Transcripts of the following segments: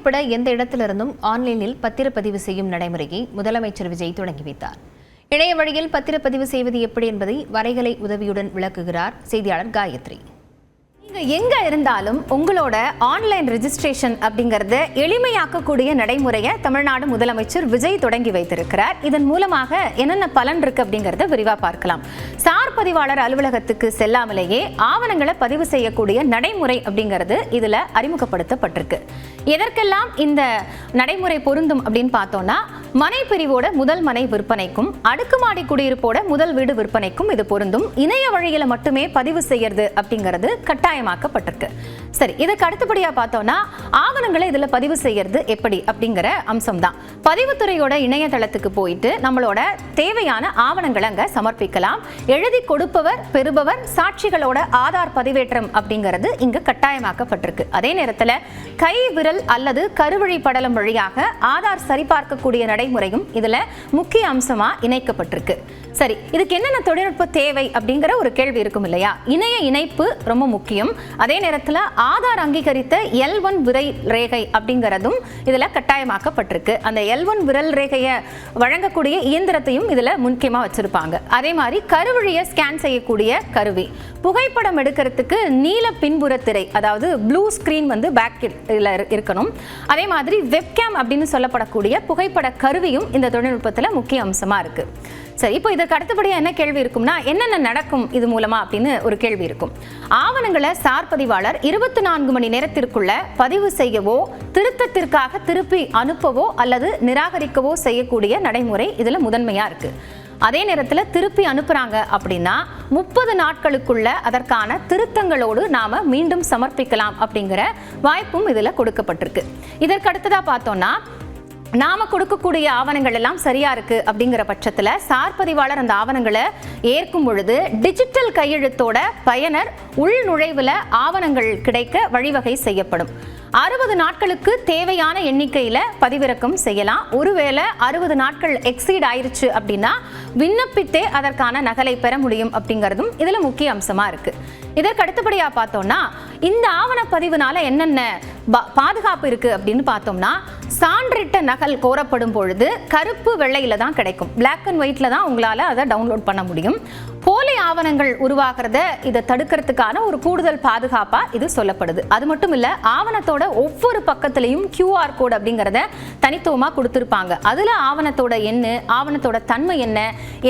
உட்பட எந்த இடத்திலிருந்தும் ஆன்லைனில் பத்திரப்பதிவு செய்யும் நடைமுறையை முதலமைச்சர் விஜய் தொடங்கி வைத்தார். இணைய வழியில் பத்திரப்பதிவு செய்வது எப்படி என்பதை வரைகலை உதவியுடன் விளக்குகிறார் செய்தியாளர் காயத்ரி. நீங்க எங்க இருந்தாலும் உங்களோட ஆன்லைன் ரெஜிஸ்ட்ரேஷன் அப்படிங்கறத எளிமையாக்கக்கூடிய நடைமுறையை தமிழ்நாடு முதலமைச்சர் விஜய் தொடங்கி வைத்திருக்கிறார். இதன் மூலமாக என்னென்ன பலன் இருக்கு அப்படிங்கறத விரிவா பார்க்கலாம். சார் பதிவாளர் அலுவலகத்துக்கு செல்லாமலேயே ஆவணங்களை பதிவு செய்யக்கூடிய நடைமுறை அப்படிங்கிறது இதுல அறிமுகப்படுத்தப்பட்டிருக்கு. எதற்கெல்லாம் இந்த நடைமுறை பொருந்தும் அப்படின்னு பார்த்தோம்னா, மனை பிரிவோட முதல் மனை விற்பனைக்கும் அடுக்குமாடி குடியிருப்போட முதல் வீடு விற்பனைக்கும் இது பொருந்தும். இணைய வழியில மட்டுமே பதிவு செய்யறது அப்படிங்கிறது கட்டாயமாக்கப்பட்டிருக்கு. சரி, இதுக்கு அடுத்தபடியா பார்த்தோம்னா ஆவணங்களை இதுல பதிவு செய்யறது எப்படி அப்படிங்கிற அம்சம் தான். பதிவுத்துறையோட இணையதளத்துக்கு போயிட்டு நம்மளோட தேவையான ஆவணங்களை அங்க சமர்ப்பிக்கலாம். எழுதி கொடுப்பவர் பெறுபவர் சாட்சிகளோட ஆதார் பதிவேற்றம் அப்படிங்கிறது இங்க கட்டாயமாக்கப்பட்டிருக்கு. அதே நேரத்தில் கை விரல் அல்லது கருவழி படலம் வழியாக ஆதார் சரிபார்க்கக்கூடிய நடைமுறையும் இதுல முக்கிய அம்சமா இணைக்கப்பட்டிருக்கு. சரி, இதுக்கு என்னென்ன தொழில்நுட்ப தேவை அப்படிங்கிற ஒரு கேள்வி இருக்கும் இல்லையா? இணைய இணைப்பு ரொம்ப முக்கியம். அதே நேரத்தில் ஆதார் அங்கீகரித்த L1 விரல் ரேகை அப்படிங்கிறதும் இதுல கட்டாயமாக்கப்பட்டிருக்கு. அந்த L1 விரல் ரேகையை வழங்கக்கூடிய இயந்திரத்தையும் இதுல முக்கியமா வச்சிருப்பாங்க. அதே மாதிரி கருவழியை ஸ்கேன் செய்யக்கூடிய கருவி, புகைப்படம் எடுக்கிறதுக்கு நீல பின்புற திரை, அதாவது ப்ளூ ஸ்கிரீன் பேக் இருக்கணும். அதே மாதிரி வெப்கேம் அப்படின்னு சொல்லப்படக்கூடிய புகைப்பட கருவியும் இந்த தொழில்நுட்பத்தில் முக்கிய அம்சமா இருக்கு. சரி, இப்போ இதற்கு அடுத்தபடியாக என்ன கேள்வி இருக்கும்னா, என்னென்ன நடக்கும் இது மூலமா அப்படின்னு ஒரு கேள்வி இருக்கும். ஆவணங்களை சார் பதிவாளர் 24 மணி நேரத்திற்குள்ள பதிவு செய்யவோ திருத்தத்திற்காக திருப்பி அனுப்பவோ அல்லது நிராகரிக்கவோ செய்யக்கூடிய நடைமுறை இதுல முதன்மையா இருக்கு. அதே நேரத்தில் திருப்பி அனுப்புறாங்க அப்படின்னா 30 நாட்களுக்குள்ள அதற்கான திருத்தங்களோடு நாம மீண்டும் சமர்ப்பிக்கலாம் அப்படிங்கிற வாய்ப்பும் இதுல கொடுக்கப்பட்டிருக்கு. இதற்கு அடுத்ததா பார்த்தோம்னா, நாம கொடுக்கக்கூடிய ஆவணங்கள் எல்லாம் சரியா இருக்கு அப்படிங்கிற பட்சத்துல சார் பதிவாளர் அந்த ஆவணங்களை ஏற்கும் பொழுது டிஜிட்டல் கையெழுத்தோட பயனர் உள் நுழைவுல ஆவணங்கள் கிடைக்க வழிவகை செய்யப்படும். 60 நாட்களுக்கு தேவையான எண்ணிக்கையில பதிவிறக்கம் செய்யலாம். ஒருவேளை 60 நாட்கள் எக்ஸீட் ஆயிருச்சு அப்படின்னா விண்ணப்பித்தே அதற்கான நகலை பெற முடியும் அப்படிங்கிறதும் இதுல முக்கிய அம்சமா இருக்கு. இதற்கு அடுத்தபடியா பார்த்தோம்னா, இந்த ஆவண பதிவுனால என்னென்ன பாதுகாப்பு இருக்கு அப்படின்னு பார்த்தோம்னா, சான்றிட்ட நகல் கோரப்படும் பொழுது கருப்பு வெள்ளையில தான் கிடைக்கும். பிளாக் அண்ட் ஒயிட்ல தான் உங்களால அதை டவுன்லோட் பண்ண முடியும். போலி ஆவணங்கள் உருவாகிறத இதை தடுக்கிறதுக்கான ஒரு கூடுதல் பாதுகாப்பா இது சொல்லப்படுது. அது மட்டும் இல்ல, ஆவணத்தோட ஒவ்வொரு பக்கத்திலையும் QR கோட் அப்படிங்கறத தனித்துவமா கொடுத்திருப்பாங்க. அதுல ஆவணத்தோட எண், ஆவணத்தோட தன்மை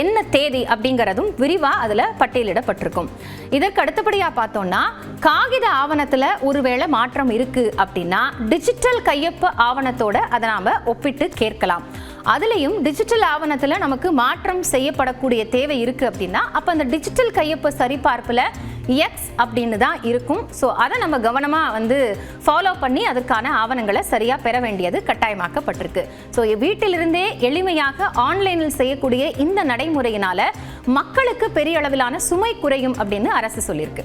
என்ன தேதி அப்படிங்கறதும் விரிவா அதுல பட்டியலிடப்பட்டிருக்கும். இதற்கு அடுத்தபடியா பார்த்தோம்னா, காகித ஆவணத்துல ஒருவேளை மாற்றம் இருக்கு அப்படின்னா டிஜிட்டல் கையொப்ப ஆவணத்தோட அதை நாம ஒப்பிட்டு கேட்கலாம். அதுலயும் டிஜிட்டல் ஆவணத்துல நமக்கு மாற்றம் செய்யப்படக்கூடிய தேவை இருக்கு அப்படின்னா அப்ப அந்த டிஜிட்டல் கையொப்ப சரிபார்ப்புல X அப்படின்னு தான் இருக்கும். ஸோ அதை நம்ம கவனமா ஃபாலோ பண்ணி அதற்கான ஆவணங்களை சரியா பெற வேண்டியது கட்டாயமாக்கப்பட்டிருக்கு. ஸோ வீட்டிலிருந்தே எளிமையாக ஆன்லைனில் செய்யக்கூடிய இந்த நடைமுறையினால மக்களுக்கு பெரிய அளவிலான சுமை குறையும் அப்படின்னு அரசு சொல்லியிருக்கு.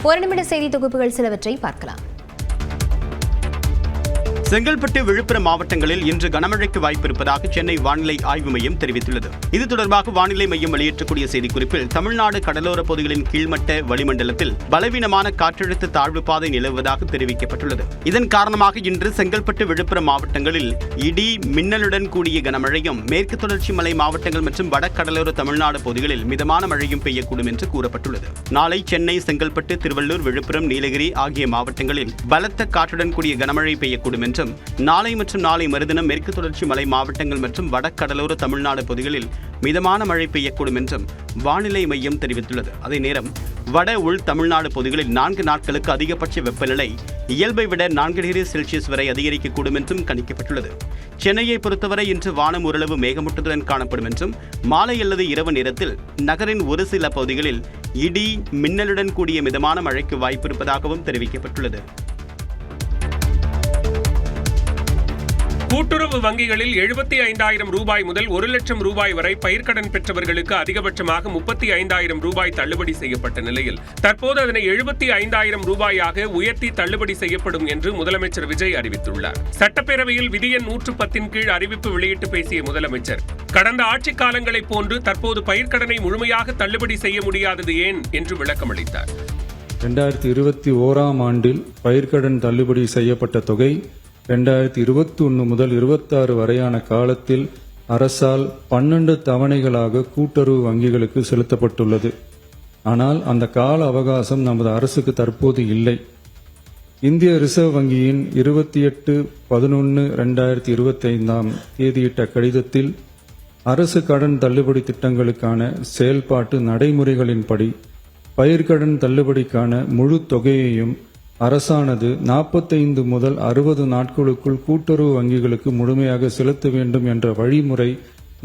ஒரு நிமிட செய்தி தொகுப்புகள் சிலவற்றை பார்க்கலாம். செங்கல்பட்டு, விழுப்புரம் மாவட்டங்களில் இன்று கனமழைக்கு வாய்ப்பு இருப்பதாக சென்னை வானிலை ஆய்வு மையம் தெரிவித்துள்ளது. இது தொடர்பாக வானிலை மையம் வெளியிட்டக்கூடிய செய்திக்குறிப்பில், தமிழ்நாடு கடலோர பகுதிகளின் கீழ்மட்ட வளிமண்டலத்தில் பலவீனமான காற்றழுத்த தாழ்வு பாதை நிலவுவதாக தெரிவிக்கப்பட்டுள்ளது. இதன் காரணமாக இன்று செங்கல்பட்டு, விழுப்புரம் மாவட்டங்களில் இடி மின்னலுடன் கூடிய கனமழையும், மேற்கு தொடர்ச்சி மலை மாவட்டங்கள் மற்றும் வடகடலோர தமிழ்நாடு பகுதிகளில் மிதமான மழையும் பெய்யக்கூடும் என்று கூறப்பட்டுள்ளது. நாளை சென்னை, செங்கல்பட்டு, திருவள்ளூர், விழுப்புரம், நீலகிரி ஆகிய மாவட்டங்களில் பலத்த காற்றுடன் கூடிய கனமழை பெய்யக்கூடும் என்றும், நாளை மற்றும் நாளை மறுதினம் மேற்கு தொடர்ச்சி மலை மாவட்டங்கள் மற்றும் வடகடலோர தமிழ்நாடு பகுதிகளில் மிதமான மழை பெய்யக்கூடும் என்றும் வானிலை மையம் தெரிவித்துள்ளது. அதே நேரம் வட உள் தமிழ்நாடு பகுதிகளில் 4 நாட்களுக்கு அதிகபட்ச வெப்பநிலை இயல்பை விட 4 டிகிரி செல்சியஸ் வரை அதிகரிக்கக்கூடும் என்றும் கணிக்கப்பட்டுள்ளது. சென்னையை பொறுத்தவரை இன்று வானம் ஓரளவு மேகமூட்டத்துடன் காணப்படும் என்றும், மாலை அல்லது இரவு நேரத்தில் நகரின் ஒரு சில பகுதிகளில் இடி மின்னலுடன் கூடிய மிதமான மழைக்கு வாய்ப்பு இருப்பதாகவும் தெரிவிக்கப்பட்டுள்ளது. கூட்டுறவு வங்கிகளில் 75,000 ரூபாய் முதல் 1 லட்சம் ரூபாய் வரை பயிர்க்கடன் பெற்றவர்களுக்கு அதிகபட்சமாக 35,000 ரூபாய் தள்ளுபடி செய்யப்பட்ட நிலையில் தற்போது அதனை 75,000 ரூபாயாக உயர்த்தி தள்ளுபடி செய்யப்படும் என்று முதலமைச்சர் விஜய் அறிவித்துள்ளார். சட்டப்பேரவையில் விதி எண் 110 கீழ் அறிவிப்பு வெளியிட்டு பேசிய முதலமைச்சர், கடந்த ஆட்சிக் காலங்களைப் போன்று தற்போது பயிர்க்கடனை முழுமையாக தள்ளுபடி செய்ய முடியாதது ஏன் என்று விளக்கமளித்தார். 2021ஆம் ஆண்டில் பயிர்க்கடன் தள்ளுபடி செய்யப்பட்ட தொகை 2021 முதல் 26 வரையான காலத்தில் அரசால் 12 தவணைகளாக கூட்டுறவு வங்கிகளுக்கு செலுத்தப்பட்டுள்ளது. ஆனால் அந்த கால அவகாசம் நமது அரசுக்கு தற்போது இல்லை. இந்திய ரிசர்வ் வங்கியின் 28/11/2025 தேதியிட்ட கடிதத்தில் அரசு கடன் தள்ளுபடி திட்டங்களுக்கான செயல்பாட்டு நடைமுறைகளின்படி பயிர்க்கடன் தள்ளுபடிக்கான முழு தொகையையும் அரசானது 45 முதல் 60 நாட்களுக்குள் கூட்டுறவு வங்கிகளுக்கு முழுமையாக செலுத்த வேண்டும் என்ற வழிமுறை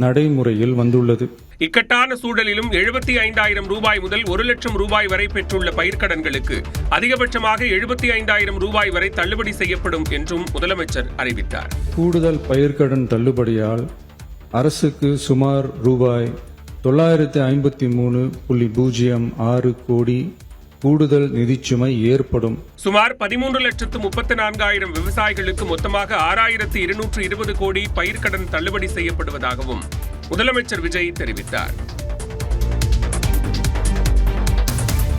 நடைமுறையில் வந்துள்ளது. இக்கட்டான சூழலிலும் 75,000 ரூபாய் முதல் 1 லட்சம் ரூபாய் வரை பெற்றுள்ள பயிர்க்கடன்களுக்கு அதிகபட்சமாக 75,000 ரூபாய் வரை தள்ளுபடி செய்யப்படும் என்றும் முதலமைச்சர் அறிவித்தார். கூடுதல் பயிர்க்கடன் தள்ளுபடியால் அரசுக்கு சுமார் ரூபாய் 953.06 கோடி கூடுதல் நிதிச்சுமை ஏற்படும். சுமார் 13,34,000 விவசாயிகளுக்கு மொத்தமாக 6,220 கோடி பயிர்க்கடன் தள்ளுபடி செய்யப்படுவதாகவும் முதலமைச்சர் விஜய் தெரிவித்தார்.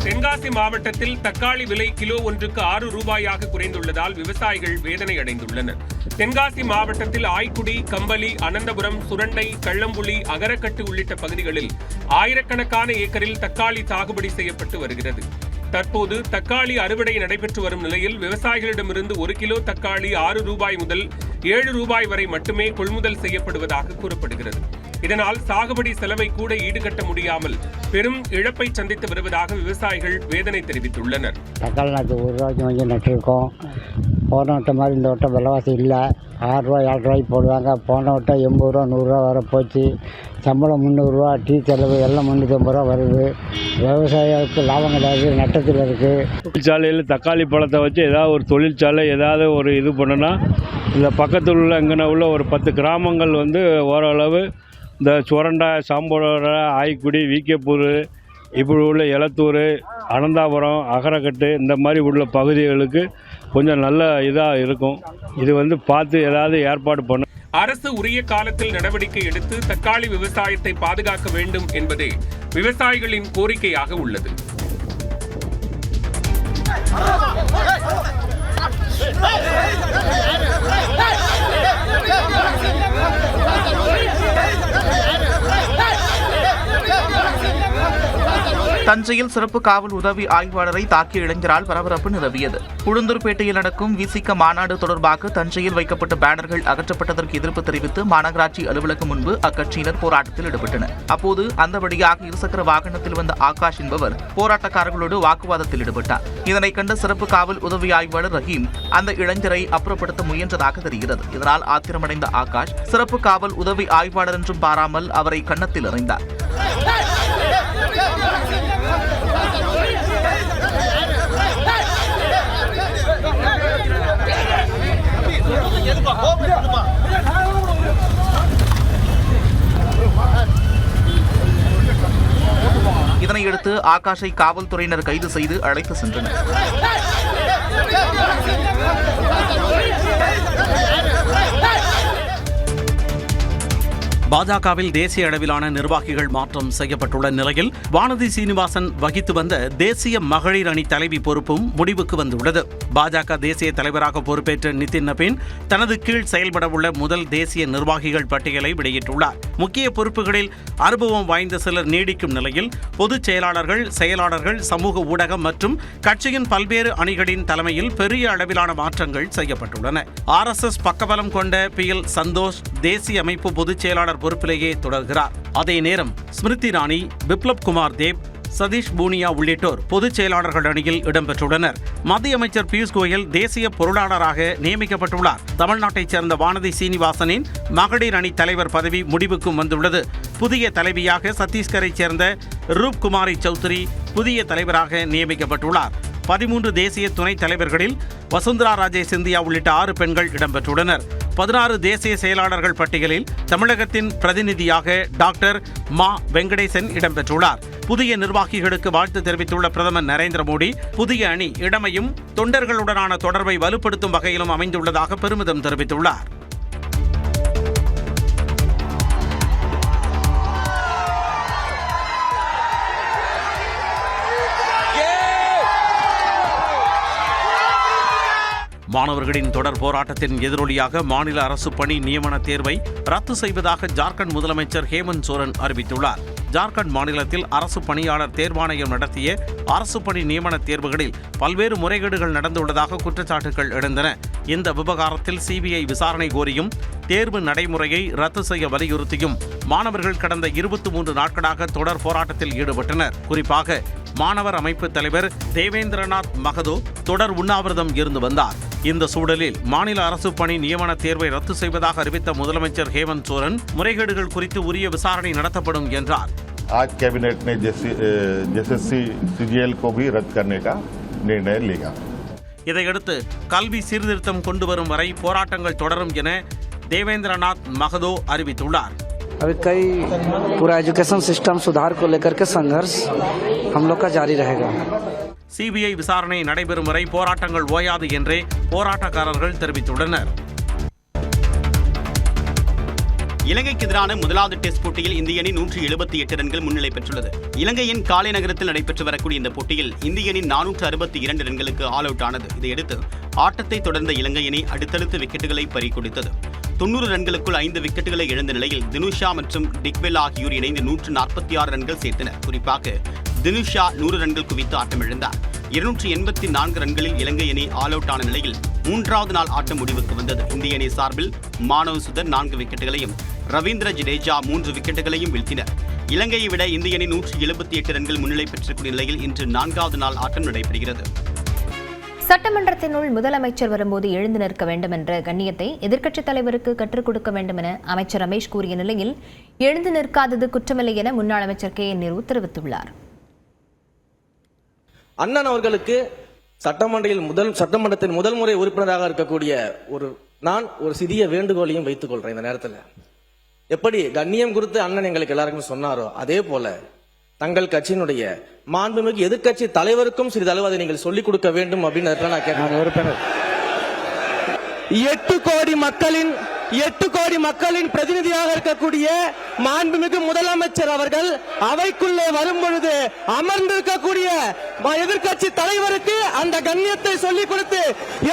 தென்காசி மாவட்டத்தில் தக்காளி விலை கிலோ ஒன்றுக்கு 6 ரூபாயாக குறைந்துள்ளதால் விவசாயிகள் வேதனை அடைந்துள்ளனர். தென்காசி மாவட்டத்தில் ஆய்க்குடி, கம்பளி, அனந்தபுரம், சுரண்டை, கள்ளம்புலி, அகரக்கட்டு உள்ளிட்ட பகுதிகளில் ஆயிரக்கணக்கான ஏக்கரில் தக்காளி சாகுபடி செய்யப்பட்டு வருகிறது. தற்போது தக்காளி அறுவடை நடைபெற்று வரும் நிலையில் விவசாயிகளிடமிருந்து 1 கிலோ தக்காளி 6 ரூபாய் முதல் 7 ரூபாய் வரை மட்டுமே கொள்முதல் செய்யப்படுவதாக கூறப்படுகிறது. இதனால் சாகுபடி செலவை கூட ஈடுகட்ட முடியாமல் பெரும் இழப்பை சந்தித்து வருவதாக விவசாயிகள் வேதனை தெரிவித்துள்ளனர். தக்காளி நாற்று 1 ரூபாய்க்கு வாங்கி நட்டிருக்கோம். போன வட்டம் மாதிரி இந்த வட்டம் விலைவாசி இல்லை. 6 ரூபாய் 7 ரூபாய்க்கு போடுவாங்க. போன வட்டம் 80 ரூபா 100 ரூபா வர போச்சு. சம்பளம் 300 ரூபா, டீ செலவு எல்லாம் 350 ரூபா வருது. விவசாயிகளுக்கு லாபம் கிடையாது, நட்டத்தில் இருக்குது. தொழிற்சாலையில் தக்காளி பழத்தை வச்சு ஏதாவது ஒரு தொழிற்சாலை ஏதாவது ஒரு இது பண்ணுன்னா இந்த பக்கத்தில் உள்ள இங்கே உள்ள ஒரு 10 கிராமங்கள் ஓரளவு இந்த சுரண்டை, சாம்போட, ஆய்க்குடி, வீக்கேப்பூர், இப்படி உள்ள எலத்தூர், அனந்தாபுரம், அகரக்கட்டு இந்த மாதிரி உள்ள பகுதிகளுக்கு கொஞ்சம் நல்ல இதாக இருக்கும். இது பார்த்து ஏதாவது ஏற்பாடு பண்ண அரசு உரிய காலத்தில் நடவடிக்கை எடுத்து தக்காளி விவசாயத்தை பாதுகாக்க வேண்டும் என்பதே விவசாயிகளின் கோரிக்கையாக உள்ளது. தஞ்சையில் சிறப்பு காவல் உதவி ஆய்வாளரை தாக்கிய இளைஞரால் பரபரப்பு நிலவியது. உளுந்தூர்பேட்டையில் நடக்கும் விசிக மாநாடு தொடர்பாக தஞ்சையில் வைக்கப்பட்ட பேனர்கள் அகற்றப்பட்டதற்கு எதிர்ப்பு தெரிவித்து மாநகராட்சி அலுவலகம் முன்பு அக்கட்சியினர் போராட்டத்தில் ஈடுபட்டனர். அப்போது அந்த வழியாக இருசக்கர வாகனத்தில் வந்த ஆகாஷ் என்பவர் போராட்டக்காரர்களோடு வாக்குவாதத்தில் ஈடுபட்டார். இதனை கண்ட சிறப்பு காவல் உதவி ஆய்வாளர் ரஹீம் அந்த இளைஞரை அப்புறப்படுத்த முயன்றதாக தெரிகிறது. இதனால் ஆத்திரமடைந்த ஆகாஷ் சிறப்பு காவல் உதவி ஆய்வாளர் என்றும் பாராமல் அவரை கன்னத்தில் எறிந்தார். இதனையடுத்து ஆகாஷை காவல்துறையினர் கைது செய்து அழைத்து சென்றனர். பாஜகவில் தேசிய அளவிலான நிர்வாகிகள் மாற்றம் செய்யப்பட்டுள்ள நிலையில் வானதி சீனிவாசன் வகித்து வந்த தேசிய மகளிர் அணி தலைவி பொறுப்பும் முடிவுக்கு வந்துள்ளது. பாஜக தேசிய தலைவராக பொறுப்பேற்ற நிதின் நபீன் தனது கீழ் செயல்படவுள்ள முதல் தேசிய நிர்வாகிகள் பட்டியலை வெளியிட்டுள்ளார். முக்கிய பொறுப்புகளில் அனுபவம் வாய்ந்த சிலர் நீடிக்கும் நிலையில் பொதுச் செயலாளர்கள், செயலாளர்கள், சமூக ஊடகம் மற்றும் கட்சியின் பல்வேறு அணிகளின் தலைமையில் பெரிய அளவிலான மாற்றங்கள் செய்யப்பட்டுள்ளன. RSS பக்கபலம் கொண்ட PL சந்தோஷ் தேசிய அமைப்பு பொதுச் செயலாளர் பொறுப்பிலேயே தொடர்கிறார். அதே நேரம் ஸ்மிருதி இரானி, பிப்ளப் குமார் தேவ், சதீஷ் பூனியா உள்ளிட்டோர் பொதுச் செயலாளர்கள் அணியில் இடம்பெற்றுள்ளனர். மத்திய அமைச்சர் பியூஷ் கோயல் தேசிய பொருளாளராக நியமிக்கப்பட்டுள்ளார். தமிழ்நாட்டைச் சேர்ந்த வானதி சீனிவாசனின் மகளிர் அணி தலைவர் பதவி முடிவுக்கும் வந்துள்ளது. புதிய தலைவியாக சத்தீஸ்கரைச் சேர்ந்த ரூப்குமாரி சௌத்ரி புதிய தலைவராக நியமிக்கப்பட்டுள்ளார். 13 தேசிய துணைத் தலைவர்களில் வசுந்தரா ராஜே சிந்தியா உள்ளிட்ட 6 பெண்கள் இடம்பெற்றுள்ளனர். 16 தேசிய செயலாளர்கள் பட்டியலில் தமிழகத்தின் பிரதிநிதியாக டாக்டர் மா வெங்கடேசன் இடம்பெற்றுள்ளார். புதிய நிர்வாகிகளுக்கு வாழ்த்து தெரிவித்துள்ள பிரதமர் நரேந்திர மோடி, புதிய அணி இளமையும் தொண்டர்களுடனான தொடர்பை வலுப்படுத்தும் வகையிலும் அமைந்துள்ளதாக பெருமிதம் தெரிவித்துள்ளார். மாணவர்களின் தொடர் போராட்டத்தின் எதிரொலியாக மாநில அரசு பணி நியமன தேர்வை ரத்து செய்வதாக ஜார்க்கண்ட் முதலமைச்சர் ஹேமந்த் சோரன் அறிவித்துள்ளார். ஜார்க்கண்ட் மாநிலத்தில் அரசு பணியாளர் தேர்வாணையம் நடத்திய அரசு பணி நியமன தேர்வுகளில் பல்வேறு முறைகேடுகள் நடந்துள்ளதாக குற்றச்சாட்டுகள் எழுந்தன. இந்த விவகாரத்தில் சிபிஐ விசாரணை கோரியும் தேர்வு நடைமுறையை ரத்து செய்ய வலியுறுத்தியும் மாணவர்கள் கடந்த 23 நாட்களாக தொடர் போராட்டத்தில் ஈடுபட்டனர். குறிப்பாக மாணவர் அமைப்பு தலைவர் தேவேந்திரநாத் மகதோ தொடர் உண்ணாவிரதம் இருந்து வந்தார். இந்த சூழலில் மாநில அரசு பணி நியமன தேர்வை ரத்து செய்வதாக அறிவித்த முதலமைச்சர் ஹேமந்த் சோரன் முறைகேடுகள் குறித்து உரிய விசாரணை நடத்தப்படும் என்றார். आज कैबिनेट ने एसएससी सीजीएल को भी रद्द करने का निर्णय लिया. இதையடுத்து கல்வி சீர்திருத்தம் கொண்டு வரும் வரை போராட்டங்கள் தொடரும் என தேவேந்திரநாத் மகதோ அறிவித்துள்ளார். अभी कई पूरा एजुकेशन सिस्टम सुधार को लेकर के संघर्ष हम लोग का जारी रहेगा. சிபிஐ விசாரணை நடைபெறும் வரை போராட்டங்கள் ஓயாது என்றே போராட்டக்காரர்கள் தெரிவித்துள்ளனர். இலங்கைக்கு எதிரான முதலாவது டெஸ்ட் போட்டியில் இந்திய அணி 178 ரன்கள் முன்னிலை பெற்றுள்ளது. இலங்கையின் காலை நகரத்தில் நடைபெற்று வரக்கூடிய இந்த போட்டியில் இந்திய அணி 462 ரன்களுக்கு ஆல் அவுட் ஆனது. இதையடுத்து ஆட்டத்தை தொடர்ந்த இலங்கை அணி அடுத்தடுத்து விக்கெட்டுகளை பறிகொடுத்தது. 90 ரன்களுக்குள் 5 விக்கெட்டுகளை இழந்த நிலையில் தினுஷா மற்றும் டிக்வெல் ஆகியோர் இணைந்து 146 ரன்கள் சேர்த்தனர். குறிப்பாக தினுஷா 100 ரன்கள் குவித்து ஆட்டமிழந்தார். 284 ரன்களில் இலங்கை அணி ஆல் அவுட் ஆன நிலையில் 3வது நாள் ஆட்டம் முடிவுக்கு வந்தது. இந்திய அணி சார்பில் மானவ் சுதர் 4 விக்கெட்டுகளையும் ரவீந்திர ஜடேஜா 3 விக்கெட்டுகளையும் வீழ்த்தினர். இலங்கையை விட இந்திய அணி 178 ரன்கள் முன்னிலை பெற்றக்கூடிய நிலையில் இன்று 4வது நாள் ஆட்டம் நடைபெறுகிறது. சட்டமன்றத்தினுள் முதலமைச்சர் வரும்போது எழுந்து நிற்க வேண்டும் என்ற கண்ணியத்தை எதிர்க்கட்சித் தலைவருக்கு கற்றுக் கொடுக்க வேண்டும் என அமைச்சர் ரமேஷ் கூறிய நிலையில் எழுந்து நிற்காதது குற்றமில்லை என முன்னாள் அமைச்சர் KN நேரு தெரிவித்துள்ளார். அண்ணன் அவர்களுக்கு சட்டமன்றத்தின் முதல் முறை உறுப்பினராக இருக்கக்கூடிய நான் ஒரு சிறிய வேண்டுகோளையும் வைத்துக் கொள்றேன். இந்த நேரத்தில் எப்படி கண்ணியம் குறித்து அண்ணன் எங்களுக்கு எல்லாருக்கும் சொன்னாரோ அதே போல தங்கள் கட்சியினுடைய மாண்புமிகு எதிர்க்கட்சி தலைவருக்கும் சிறிதளவு அதை நீங்கள் சொல்லிக் கொடுக்க வேண்டும் அப்படின்னு நான் கேட்கிறேன். 8 கோடி மக்களின் பிரதிநிதியாக இருக்கக்கூடிய மாண்புமிகு முதலமைச்சர் அவர்கள் அவைக்குள்ளே வரும் பொழுது அமர்ந்திருக்கக்கூடிய எதிர்க்கட்சி தலைவருக்கு அந்த கண்ணியத்தை சொல்லிக் கொடுத்து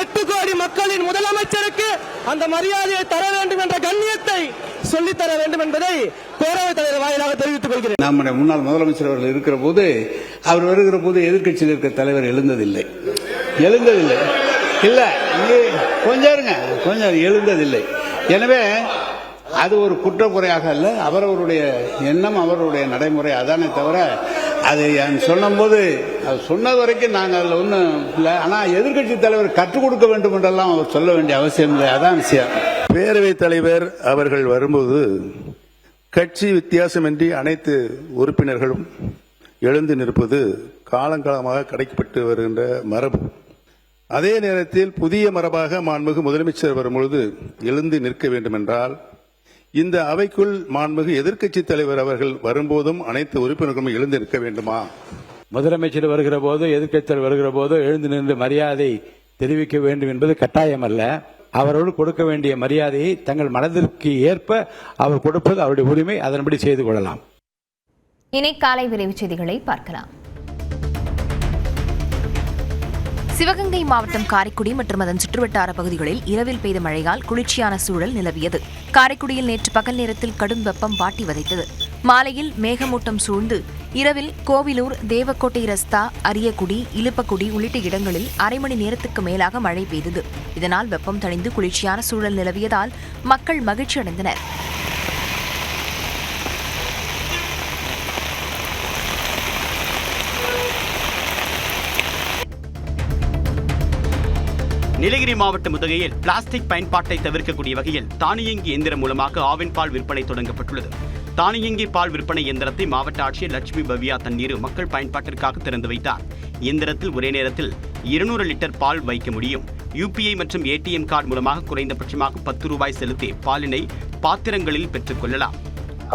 8 கோடி மக்களின் முதலமைச்சருக்கு அந்த மரியாதையை தர வேண்டும் என்ற கண்ணியத்தை சொல்லித்தர வேண்டும் என்பதை பேரவைத் தலைவர் வாயிலாக தெரிவித்துக் கொள்கிறேன். நம்முடைய முன்னாள் முதலமைச்சர் அவர்கள் இருக்கிற போது அவர் வருகிற போது எதிர்க்கட்சியில் இருக்கிற தலைவர் எழுந்ததில்லை இல்ல கொஞ்சம் எழுந்ததில்லை. எனவே அது ஒரு குற்றக்குறையாக அல்ல, அவரவருடைய எண்ணம் அவருடைய நடைமுறை அதானே தவிர அதை சொன்னபோது அது சொன்னது வரைக்கும் நாங்கள் அதில் ஒன்றும் இல்லை. ஆனால் எதிர்க்கட்சி தலைவர் கற்றுக் கொடுக்க வேண்டும் என்றெல்லாம் அவர் சொல்ல வேண்டிய அவசியம் இல்லை. அதான் விஷயம். பேரவைத் தலைவர் அவர்கள் வரும்போது கட்சி வித்தியாசமின்றி அனைத்து உறுப்பினர்களும் எழுந்து நிற்பது காலங்காலமாக கடைக்கப்பட்டு வருகின்ற மரபு. அதே நேரத்தில் புதிய மரபாக மாண்புமிகு முதலமைச்சர் வரும்பொழுது எழுந்து நிற்க வேண்டும் என்றால் இந்த அவைக்குள் மாண்புமிகு எதிர்க்கட்சி தலைவர் அவர்கள் வரும்போதும் அனைத்து உறுப்பினர்களும் எழுந்து நிற்க வேண்டுமா? முதலமைச்சர் வருகிற போது எதிர்க்கட்சி தலைவர் வருகிற போது எழுந்து நின்று மரியாதை தெரிவிக்க வேண்டும் என்பது கட்டாயம் அல்ல. அவரோடு கொடுக்க வேண்டிய மரியாதையை தங்கள் மனதிற்கு ஏற்ப அவர் கொடுப்பது அவருடைய உரிமை, அதன்படி செய்து கொள்ளலாம். இனி காலை விரைவுச் செய்திகளை பார்க்கலாம். சிவகங்கை மாவட்டம் காரைக்குடி மற்றும் அதன் சுற்றுவட்டார பகுதிகளில் இரவில் பெய்த மழையால் குளிர்ச்சியான சூழல் நிலவியது. காரைக்குடியில் நேற்று பகல் நேரத்தில் கடும் வெப்பம் வாட்டி வதைத்தது. மாலையில் மேகமூட்டம் சூழ்ந்து இரவில் கோவிலூர், தேவக்கோட்டை ரஸ்தா, அரியக்குடி, இலுப்பக்குடி உள்ளிட்ட இடங்களில் அரை மணி நேரத்துக்கு மேலாக மழை பெய்தது. இதனால் வெப்பம் தணிந்து குளிர்ச்சியான சூழல் நிலவியதால் மக்கள் மகிழ்ச்சி அடைந்தனர். நீலகிரி மாவட்டம் உதகையில் பிளாஸ்டிக் பயன்பாட்டை தவிர்க்கக்கூடிய வகையில் தானியங்கி இயந்திரம் மூலமாக ஆவின் பால் விற்பனை தொடங்கப்பட்டுள்ளது. தானியங்கி பால் விற்பனை இயந்திரத்தை மாவட்ட ஆட்சியர் லட்சுமி பவ்யா தண்ணீர் மக்கள் பயன்பாட்டிற்காக திறந்து வைத்தார். இயந்திரத்தில் ஒரே நேரத்தில் 200 லிட்டர் பால் வைக்க முடியும். UPI மற்றும் ATM கார்டு மூலமாக குறைந்தபட்சமாக 10 ரூபாய் செலுத்தி பாலினை பாத்திரங்களில் பெற்றுக் கொள்ளலாம்.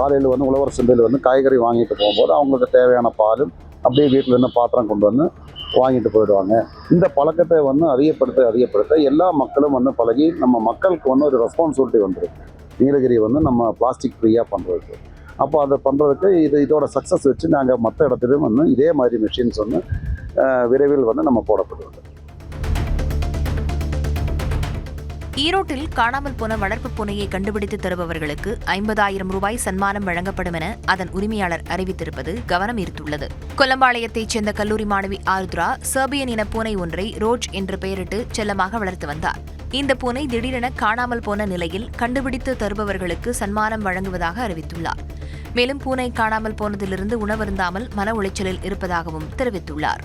காலையில் உழவர் சந்தையில் காய்கறி வாங்கிட்டு போகும்போது அவங்களுக்கு தேவையான பாலும் அப்படியே வீட்டில் இருந்து பாத்திரம் கொண்டு வந்து வாங்கிட்டு போயிடுவாங்க. இந்த பழக்கத்தை அதிகப்படுத்த எல்லா மக்களும் பழகி நம்ம மக்களுக்கு ஒரு ரெஸ்பான்சிபிலிட்டி வந்துடும். நீலகிரி நம்ம பிளாஸ்டிக் ஃப்ரீயாக பண்ணுறதுக்கு. அப்போ அதை பண்ணுறதுக்கு இதோட சக்ஸஸ் வச்சு நாங்கள் மற்ற இடத்துலையும் இதே மாதிரி மிஷின்ஸ் விரைவில் நம்ம போடப்படுவது. ஈரோட்டில் காணாமல் போன வளர்ப்பு பூனையை கண்டுபிடித்து தருபவர்களுக்கு 50,000 ரூபாய் சன்மானம் வழங்கப்படும் என அதன் உரிமையாளர் அறிவித்திருப்பது கவனம் ஈர்த்துள்ளது. கொல்லம்பாளையத்தைச் சேர்ந்த கல்லூரி மாணவி ஆருத்ரா சர்பியன் இன பூனை ஒன்றை ரோஜ் என்று பெயரிட்டு செல்லமாக வளர்த்து வந்தார். இந்த பூனை திடீரென காணாமல் போன நிலையில் கண்டுபிடித்து தருபவர்களுக்கு சன்மானம் வழங்குவதாக அறிவித்துள்ளார். மேலும் பூனை காணாமல் போனதிலிருந்து உணவருந்தாமல் மன உளைச்சலில் இருப்பதாகவும் தெரிவித்துள்ளார்.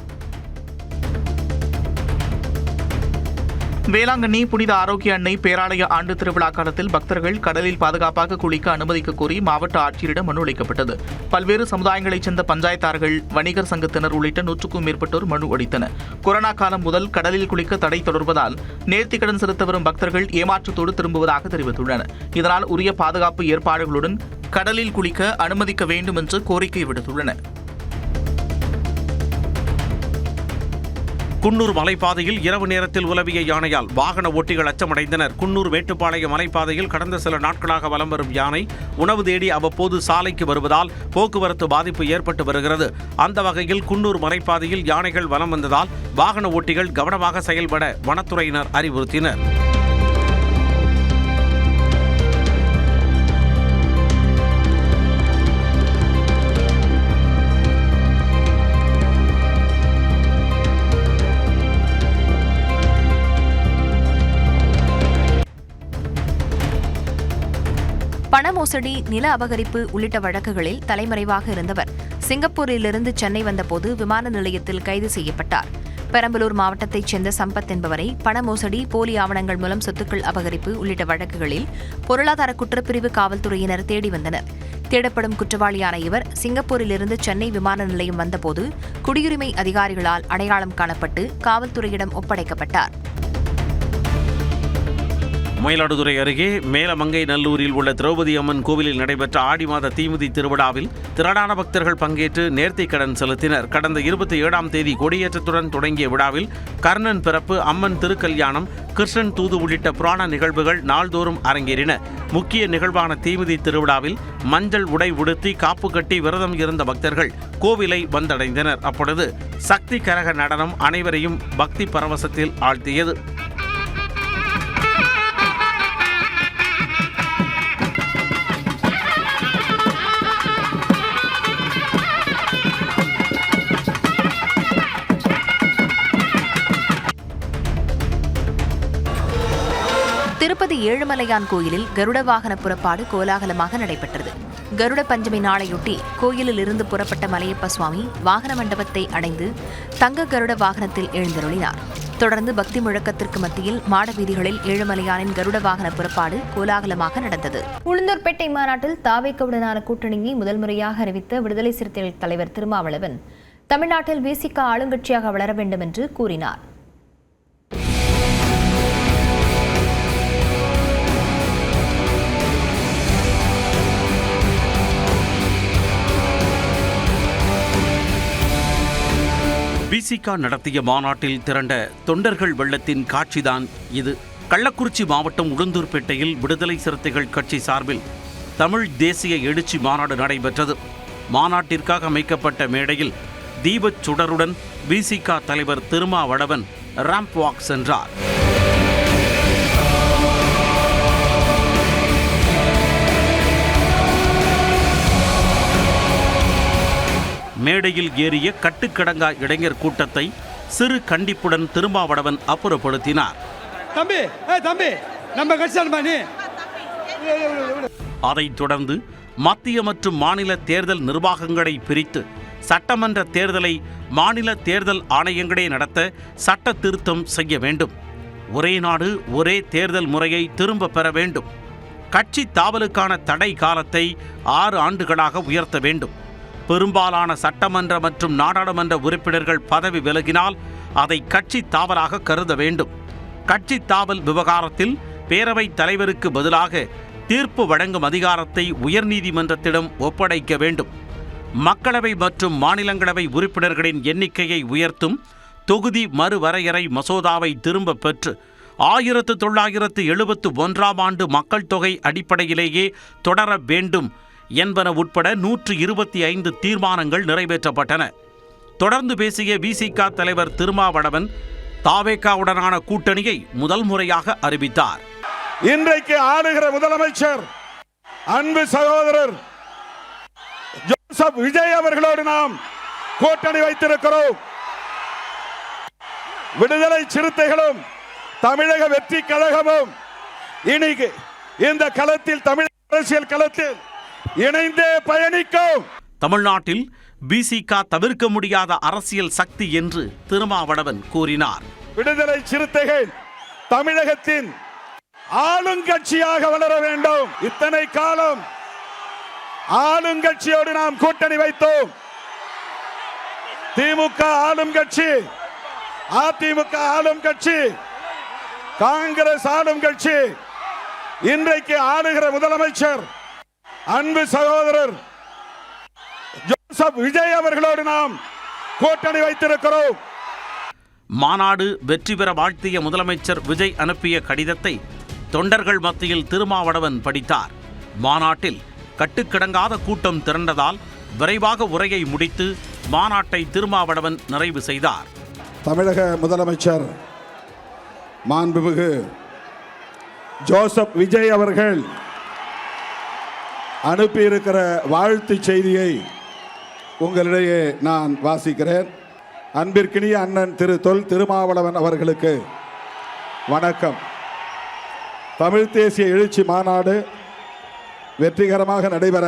வேளாங்கண்ணி புனித ஆரோக்கிய அன்னை பேராலய ஆண்டு திருவிழா காலத்தில் பக்தர்கள் கடலில் பாதுகாப்பாக குளிக்க அனுமதிக்க கோரி மாவட்ட ஆட்சியரிடம் மனு அளிக்கப்பட்டது. பல்வேறு சமுதாயங்களைச் சேர்ந்த பஞ்சாயத்தார்கள், வணிகர் சங்கத்தினர் உள்ளிட்ட 100க்கும் மேற்பட்டோர் மனு அளித்தனர். கொரோனா காலம் முதல் கடலில் குளிக்க தடை தொடர்வதால் நேர்த்திக்கடன் செலுத்த வரும் பக்தர்கள் ஏமாற்றத்தோடு திரும்புவதாக தெரிவித்துள்ளனர். இதனால் உரிய பாதுகாப்பு ஏற்பாடுகளுடன் கடலில் குளிக்க அனுமதிக்க வேண்டும் என்று கோரிக்கை விடுத்துள்ளனர். குன்னூர் மலைப்பாதையில் இரவு நேரத்தில் உலவிய யானையால் வாகன ஓட்டிகள் அச்சமடைந்தனர். குன்னூர் மேட்டுப்பாளையம் மலைப்பாதையில் கடந்த சில நாட்களாக வலம் வரும் யானை உணவு தேடி அவ்வப்போது சாலைக்கு வருவதால் போக்குவரத்து பாதிப்பு ஏற்பட்டு வருகிறது. அந்த வகையில் குன்னூர் மலைப்பாதையில் யானைகள் வலம் வந்ததால் வாகன ஓட்டிகள் கவனமாக செயல்பட வனத்துறையினர் அறிவுறுத்தினர். பண மோசடி, நில அபகரிப்பு உள்ளிட்ட வழக்குகளில் தலைமறைவாக இருந்தவர் சிங்கப்பூரிலிருந்து சென்னை வந்தபோது விமான நிலையத்தில் கைது செய்யப்பட்டார். பெரம்பலூர் மாவட்டத்தைச் சேர்ந்த சம்பத் என்பவரை பண மோசடி, போலி ஆவணங்கள் மூலம் சொத்துக்கள் அபகரிப்பு உள்ளிட்ட வழக்குகளில் பொருளாதார குற்றப்பிரிவு காவல்துறையினர் தேடி வந்தனர். தேடப்படும் குற்றவாளியான இவர் சிங்கப்பூரிலிருந்து சென்னை விமான நிலையம் வந்தபோது குடியுரிமை அதிகாரிகளால் அடையாளம் காணப்பட்டு காவல்துறையிடம் ஒப்படைக்கப்பட்டார். மயிலாடுதுறை அருகே மேலமங்கை நல்லூரில் உள்ள திரௌபதி அம்மன் கோவிலில் நடைபெற்ற ஆடி மாத தீமிதி திருவிழாவில் திரளான பக்தர்கள் பங்கேற்று நேர்த்திக்கடன் செலுத்தினர். கடந்த 27ஆம் தேதி கொடியேற்றத்துடன் தொடங்கிய விழாவில் கர்ணன் பிறப்பு, அம்மன் திருக்கல்யாணம், கிருஷ்ணன் தூது உள்ளிட்ட புராண நிகழ்வுகள் நாள்தோறும் அரங்கேறின. முக்கிய நிகழ்வான தீமிதி திருவிழாவில் மஞ்சள் உடை உடுத்தி காப்பு கட்டி விரதம் இருந்த பக்தர்கள் கோவிலை வந்தடைந்தனர். அப்பொழுது சக்தி கரக நடனம் அனைவரையும் பக்தி பரவசத்தில் ஆழ்த்தியது. திருப்பதி ஏழுமலையான் கோயிலில் கருட வாகன புறப்பாடு கோலாகலமாக நடைபெற்றது. கருட பஞ்சமி நாளையொட்டி கோயிலில் இருந்து புறப்பட்ட மலையப்ப சுவாமி வாகன மண்டபத்தை அடைந்து தங்க கருட வாகனத்தில் எழுந்தருளினார். தொடர்ந்து பக்தி முழக்கத்திற்கு மத்தியில் மாட வீதிகளில் ஏழுமலையானின் கருட வாகன புறப்பாடு கோலாகலமாக நடந்தது. உளுந்தூர்பேட்டை மாநாட்டில் தாவேகவுடனான கூட்டணியை முதல் முறையாக அறிவித்த விடுதலை சிறுத்தைகள் தலைவர் திருமாவளவன் தமிழ்நாட்டில் விசிக ஆளுங்கட்சியாக வளர வேண்டும் என்று கூறினார். விசிக நடத்திய மாநாட்டில் திரண்ட தொண்டர்கள் வெள்ளத்தின் காட்சிதான் இது. கள்ளக்குறிச்சி மாவட்டம் உளுந்தூர்பேட்டையில் விடுதலை சிறுத்தைகள் கட்சி சார்பில் தமிழ் தேசிய எழுச்சி மாநாடு நடைபெற்றது. மாநாட்டிற்காக அமைக்கப்பட்ட மேடையில் தீபச் சுடருடன் விசிக தலைவர் திருமாவளவன் ராம்ப் வாக் சென்றார். மேடையில் ஏறிய கட்டுக்கடங்கா இளைஞர் கூட்டத்தை சிறு கண்டிப்புடன் திருமாவளவன் அப்புறப்படுத்தினார். அதைத் தொடர்ந்து மத்திய மற்றும் மாநில தேர்தல் நிர்வாகங்களை பிரித்து சட்டமன்ற தேர்தலை மாநில தேர்தல் ஆணையங்களே நடத்த சட்ட திருத்தம் செய்ய வேண்டும். ஒரே நாடு ஒரே தேர்தல் முறையை திரும்ப பெற வேண்டும். கட்சி தாவலுக்கான தடை காலத்தை 6 ஆண்டுகளாக உயர்த்த வேண்டும். பெரும்பாலான சட்டமன்ற மற்றும் நாடாளுமன்ற உறுப்பினர்கள் பதவி விலகினால் அதை கட்சி தாவலாக கருத வேண்டும். கட்சி தாவல் விவகாரத்தில் பேரவைத் தலைவருக்கு பதிலாக தீர்ப்பு வழங்கும் அதிகாரத்தை உயர்நீதிமன்றத்திடம் ஒப்படைக்க வேண்டும். மக்களவை மற்றும் மாநிலங்களவை உறுப்பினர்களின் எண்ணிக்கையை உயர்த்தும் தொகுதி மறுவரையறை மசோதாவை திரும்ப பெற்று 1971ஆம் ஆண்டு மக்கள் தொகை அடிப்படையிலேயே தொடர வேண்டும் என்பன உட்பட 125 தீர்மானங்கள் நிறைவேற்றப்பட்டன. தொடர்ந்து பேசிய விசிக தலைவர் திருமாவளவன் தாவேகாவுடனான கூட்டணியை முதல் முறையாக அறிவித்தார். இன்றைக்கு ஆளுகிற முதலமைச்சர் அன்பு சகோதரர் ஜோசப் விஜய் அவர்களோடு நாம் கூட்டணி வைத்திருக்கிறோம். விடுதலை சிறுத்தைகளும் தமிழக வெற்றி கழகமும் இன்னைக்கு இந்த களத்தில் தமிழக அரசியல் களத்தில் இணைந்தே பயணிக்கும். தமிழ்நாட்டில் பிசிக தவிர்க்க முடியாத அரசியல் சக்தி என்று திருமாவளவன் கூறினார். விடுதலை சிறுத்தைகள் தமிழகத்தின் ஆளுங்கட்சியாக வளர வேண்டும். இத்தனை காலம் ஆளுங்கட்சியோடு நாம் கூட்டணி வைத்தோம். திமுக ஆளும் கட்சி, அதிமுக ஆளும் கட்சி, காங்கிரஸ் ஆளும் கட்சி. இன்றைக்கு ஆளுகிற முதலமைச்சர் அன்பு சகோதரர் ஜோசப் விஜய் அவர்களோடு நாம் கூட்டணி வைத்திருக்கிறோம். மாநாடு வெற்றி பெற வாழ்த்திய முதலமைச்சர் விஜய் அனுப்பிய கடிதத்தை தொண்டர்கள் மத்தியில் திருமாவளவன் படித்தார். மாநாட்டில் கட்டுக்கிடங்காத கூட்டம் திரண்டதால் விரைவாக உரையை முடித்து மாநாட்டை திருமாவளவன் நிறைவு செய்தார். தமிழக முதலமைச்சர் மாண்புமிகு ஜோசப் விஜய் அவர்கள் அனுப்பியிருக்கிற வாழ்த்து செய்தியை உங்களிடையே நான் வாசிக்கிறேன். அன்பிற்கினிய அண்ணன் திரு தொல் திருமாவளவன் அவர்களுக்கு வணக்கம். தமிழ் தேசிய எழுச்சி மாநாடு வெற்றிகரமாக நடைபெற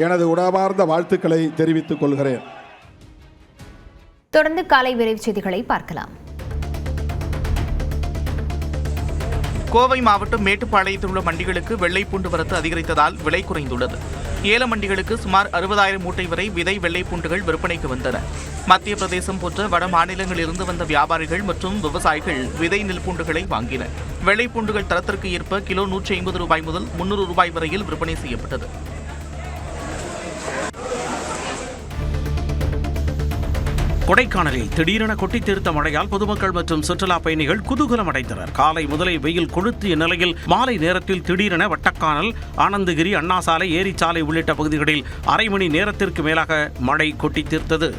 எனது உணவார்ந்த வாழ்த்துக்களை தெரிவித்துக் கொள்கிறேன். தொடர்ந்து காலை விரைவு செய்திகளை பார்க்கலாம். கோவை மாவட்டம் மேட்டுப்பாளையத்தில் உள்ள மண்டிகளுக்கு வெள்ளை பூண்டு வரத்து அதிகரித்ததால் விலை குறைந்துள்ளது. ஏல மண்டிகளுக்கு சுமார் 60,000 மூட்டை வரை விதை வெள்ளை பூண்டுகள் விற்பனைக்கு வந்தன. மத்திய பிரதேசம் போன்ற வட மாநிலங்களிலிருந்து வந்த வியாபாரிகள் மற்றும் விவசாயிகள் விதை நெல் பூண்டுகளை வாங்கினர். வெள்ளை பூண்டுகள் தரத்திற்கு ஏற்ப கிலோ 150 ரூபாய் முதல் 300 ரூபாய் வரையில் விற்பனை செய்யப்பட்டது. கொடைக்கானலில் திடீரென கொட்டி தீர்த்த மழையால் பொதுமக்கள் மற்றும் சுற்றுலா பயணிகள் குதூகலம் அடைந்தனர். காலை முதலே வெயில் கொளுத்திய நிலையில் மாலை நேரத்தில் திடீரென வட்டக்கானல், ஆனந்தகிரி, அண்ணாசாலை, ஏரிச்சாலை உள்ளிட்ட பகுதிகளில் அரை மணி நேரத்திற்கு மேலாக மழை கொட்டி தீர்த்தது.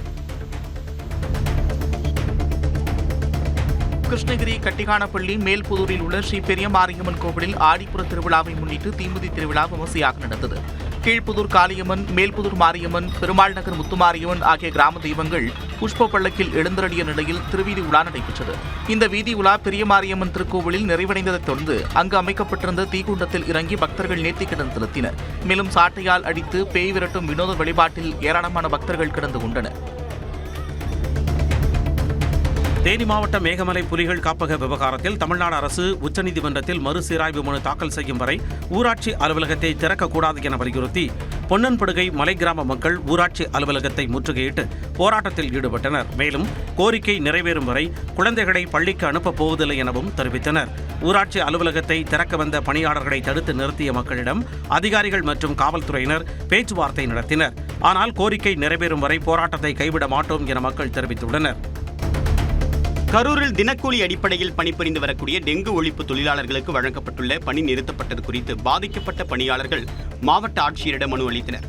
கிருஷ்ணகிரி கட்டிகானப்பள்ளி மேல்புதூரில் உள்ள ஸ்ரீ பெரிய மாரியம்மன் கோவிலில் ஆடிப்புற திருவிழாவை முன்னிட்டு தீமிதி திருவிழா விமர்சையாக நடந்தது. கீழ்ப்புதூர் காளியம்மன், மேல்புதூர் மாரியம்மன், பெருமாள் நகர் முத்துமாரியம்மன் ஆகிய கிராம தெய்வங்கள் புஷ்ப பள்ளக்கில் எழுந்தருளிய நிலையில் திருவீதி உலா நடைபெற்றது. இந்த வீதி உலா பெரிய மாரியம்மன் திருக்கோவிலில் நிறைவடைந்ததைத் தொடர்ந்து அங்கு அமைக்கப்பட்டிருந்த தீக்குண்டத்தில் இறங்கி பக்தர்கள் நேர்த்திக்கடன் செலுத்தினர். மேலும் சாட்டையால் அடித்து பேய் விரட்டும் வினோத வழிபாட்டில் ஏராளமான பக்தர்கள் கலந்து கொண்டனர். தேனி மாவட்ட மேகமலை புலிகள் காப்பக விவகாரத்தில் தமிழ்நாடு அரசு உச்சநீதிமன்றத்தில் மறுசீராய்வு மனு தாக்கல் செய்யும் வரை ஊராட்சி அலுவலகத்தை திறக்கக்கூடாது என வலியுறுத்தி பொன்னன்படுகை மலை கிராம மக்கள் ஊராட்சி அலுவலகத்தை முற்றுகையிட்டு போராட்டத்தில் ஈடுபட்டனர். மேலும் கோரிக்கை நிறைவேறும் வரை குழந்தைகளை பள்ளிக்கு அனுப்பப் போவதில்லை எனவும் தெரிவித்தனர். ஊராட்சி அலுவலகத்தை திறக்க வந்த பணியாளர்களை தடுத்து நிறுத்திய மக்களிடம் அதிகாரிகள் மற்றும் காவல்துறையினர் பேச்சுவார்த்தை நடத்தினர். ஆனால் கோரிக்கை நிறைவேறும் வரை போராட்டத்தை கைவிட மாட்டோம் என மக்கள் தெரிவித்துள்ளனர். கரூரில் தினக்கூலி அடிப்படையில் பணிபுரிந்து வரக்கூடிய டெங்கு ஒழிப்பு தொழிலாளர்களுக்கு வழங்கப்பட்டுள்ள பணி நிறுத்தப்பட்டது குறித்து பாதிக்கப்பட்ட பணியாளர்கள் மாவட்ட ஆட்சியரிடம் மனு அளித்தனர்.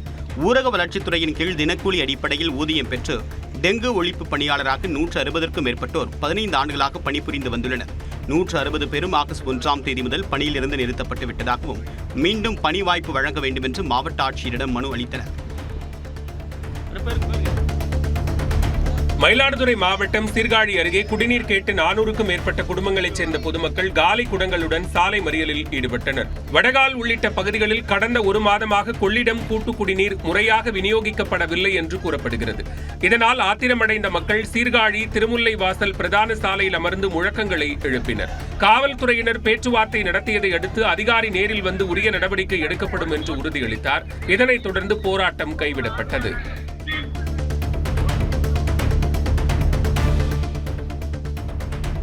ஊரக வளர்ச்சித்துறையின் கீழ் தினக்கூலி அடிப்படையில் ஊதியம் பெற்று டெங்கு ஒழிப்பு பணியாளராக 160க்கும் மேற்பட்டோர் 15 ஆண்டுகளாக பணிபுரிந்து வந்துள்ளனர். 160 பேரும் ஆகஸ்ட் 1ஆம் தேதி முதல் பணியிலிருந்து நிறுத்தப்பட்டு விட்டதாகவும் மீண்டும் பணி வாய்ப்பு வழங்க வேண்டும் என்று மாவட்ட ஆட்சியரிடம் மனு அளித்தனர். மயிலாடுதுறை மாவட்டம் சீர்காழி அருகே குடிநீர் கேட்டு 400க்கும் மேற்பட்ட குடும்பங்களைச் சேர்ந்த பொதுமக்கள் காலி குடங்களுடன் சாலை மறியலில் ஈடுபட்டனர். வடகால் உள்ளிட்ட பகுதிகளில் கடந்த ஒரு மாதமாக கொள்ளிடம் கூட்டு குடிநீர் முறையாக விநியோகிக்கப்படவில்லை என்று கூறப்படுகிறது. இதனால் ஆத்திரமடைந்த மக்கள் சீர்காழி திருமுல்லை வாசல் பிரதான சாலையில் அமர்ந்து முழக்கங்களை எழுப்பினர். காவல்துறையினர் பேச்சுவார்த்தை நடத்தியதை அடுத்து அதிகாரி நேரில் வந்து உரிய நடவடிக்கை எடுக்கப்படும் என்று உறுதியளித்தார். இதனைத் தொடர்ந்து போராட்டம் கைவிடப்பட்டது.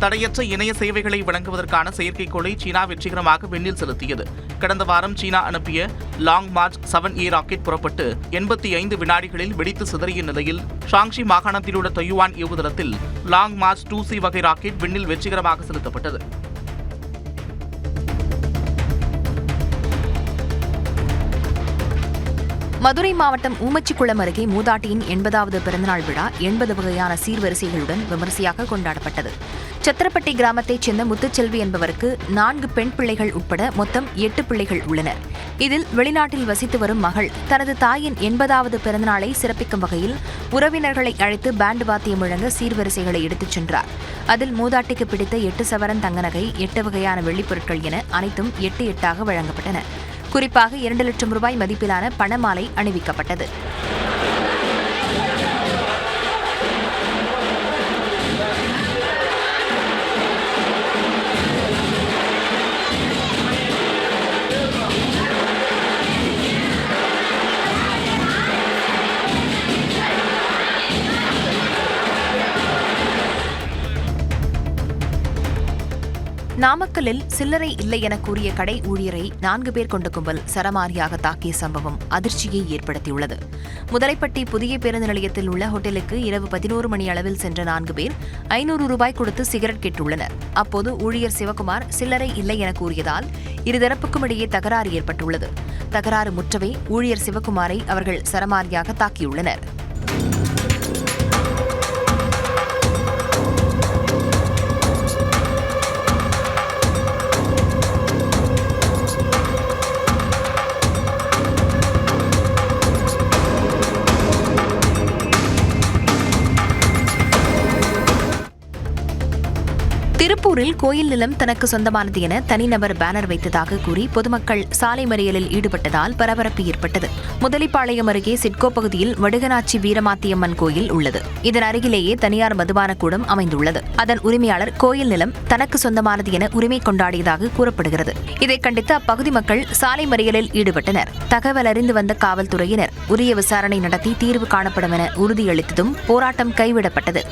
தடையற்ற இணைய சேவைகளை வழங்குவதற்கான செயற்கைக்கோளை சீனா வெற்றிகரமாக விண்ணில் செலுத்தியது. கடந்த வாரம் சீனா அனுப்பிய லாங் மார்ச் 7A ராக்கெட் புறப்பட்டு 85 வினாடிகளில் வெடித்து சிதறிய நிலையில் ஷாங்ஷி மாகாணத்தில் உள்ள தொய்வான் ஏவுதளத்தில் லாங் மார்ச் 2C வகை ராக்கெட் விண்ணில் வெற்றிகரமாக செலுத்தப்பட்டது. மதுரை மாவட்டம் ஊமச்சிக்குளம் அருகே மூதாட்டியின் 80வது பிறந்தநாள் விழா 80 வகையான சீர்வரிசைகளுடன் விமரிசையாக கொண்டாடப்பட்டது. சத்திரப்பட்டி கிராமத்தைச் சேர்ந்த முத்துச்செல்வி என்பவருக்கு 4 பெண் பிள்ளைகள் உட்பட மொத்தம் 8 பிள்ளைகள் உள்ளனர். இதில் வெளிநாட்டில் வசித்து வரும் மகள் தனது தாயின் 80வது பிறந்தநாளை சிறப்பிக்கும் வகையில் உறவினர்களை அழைத்து பேண்ட் வாத்தியம் முழங்க சீர்வரிசைகளை எடுத்துச் சென்றார். அதில் மூதாட்டிக்கு பிடித்த 8 சவரன் தங்க நகை, 8 வகையான வெள்ளிப் பொருட்கள் என அனைத்தும் 8 வழங்கப்பட்டன. குறிப்பாக 2 லட்சம் ரூபாய் மதிப்பிலான பணமாலை அணிவிக்கப்பட்டது. நாமக்கல்லில் சில்லறை இல்லை என கூறிய கடை ஊழியரை 4 பேர் கொண்ட கும்பல் சரமாரியாக தாக்கிய சம்பவம் அதிர்ச்சியை ஏற்படுத்தியுள்ளது. முதலைப்பட்டி புதிய பேருந்து நிலையத்தில் உள்ள ஹோட்டலுக்கு இரவு 11 மணி அளவில் சென்ற 4 பேர் 500 ரூபாய் கொடுத்து சிகரெட் கேட்டுள்ளனர். அப்போது ஊழியர் சிவகுமார் சில்லறை இல்லை என கூறியதால் இருதரப்புக்கும் இடையே தகராறு ஏற்பட்டுள்ளது. தகராறு முற்றவே ஊழியர் சிவகுமாரை அவர்கள் சரமாரியாக தாக்கியுள்ளனர். திருப்பூரில் கோயில் நிலம் தனக்கு சொந்தமானது என தனிநபர் பேனர் வைத்ததாக கூறி பொதுமக்கள் சாலை மறியலில் ஈடுபட்டதால் பரபரப்பு ஏற்பட்டது. முதலிப்பாளையம் அருகே சிட்கோ பகுதியில் வடுகனாச்சி வீரமாத்தியம்மன் கோயில் உள்ளது. இதன் அருகிலேயே தனியார் மதுபான கூடம் அமைந்துள்ளது. அதன் உரிமையாளர் கோயில் நிலம் தனக்கு சொந்தமானது என உரிமை கொண்டாடியதாக கூறப்படுகிறது. இதை கண்டித்து அப்பகுதி மக்கள் சாலை மறியலில் ஈடுபட்டனர். தகவல் அறிந்து வந்த காவல்துறையினர் உரிய விசாரணை நடத்தி தீர்வு காணப்படும் என உறுதியளித்ததும் போராட்டம் கைவிடப்பட்டது.